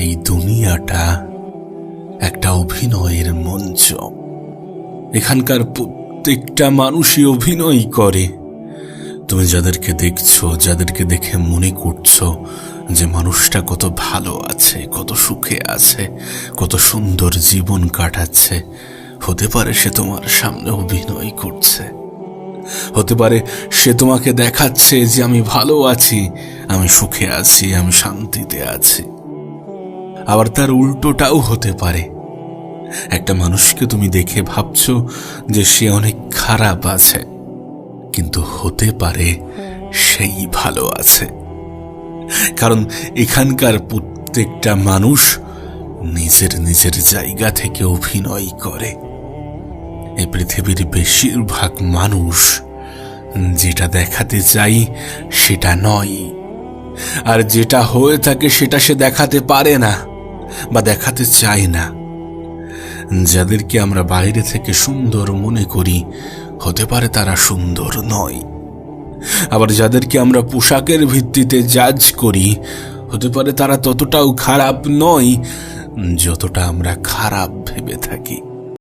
এই দুনিয়াটা একটা অভিনয়ের মঞ্চ। এখানকার প্রত্যেকটা মানুষই অভিনয় করে। তুমি যাদেরকে দেখছো, যাদেরকে দেখে মনে করছো যে মানুষটা কত ভালো আছে, কত সুখে আছে, কত সুন্দর জীবন কাটাচ্ছে, হতে পারে সে তোমার সামনে অভিনয় করছে। হতে পারে সে তোমাকে দেখাচ্ছে যে আমি ভালো আছি, আমি সুখে আছি, আমি শান্তিতে আছি। আবার তার উল্টোটাও হতে পারে। একটা মানুষকে তুমি দেখে ভাবছো যে সে অনেক খারাপ আছে, কিন্তু হতে পারে সেই ভালো আছে। কারণ এখানকার প্রত্যেকটা মানুষ নিজের নিজের জায়গা থেকে অভিনয় করে। এই পৃথিবীর বেশিরভাগ মানুষ যেটা দেখাতে চাই সেটা নয়, আর যেটা হয়ে থাকে সেটা সে দেখাতে পারে না বা দেখাতে চায় না। যাদেরকে আমরা বাইরে থেকে সুন্দর মনে করি, হতে পারে তারা সুন্দর নয়। আবার যাদেরকে আমরা পোশাকের ভিত্তিতে জাজ করি, হতে পারে তারা ততটাও খারাপ নয় যতটা আমরা খারাপ ভেবে থাকি।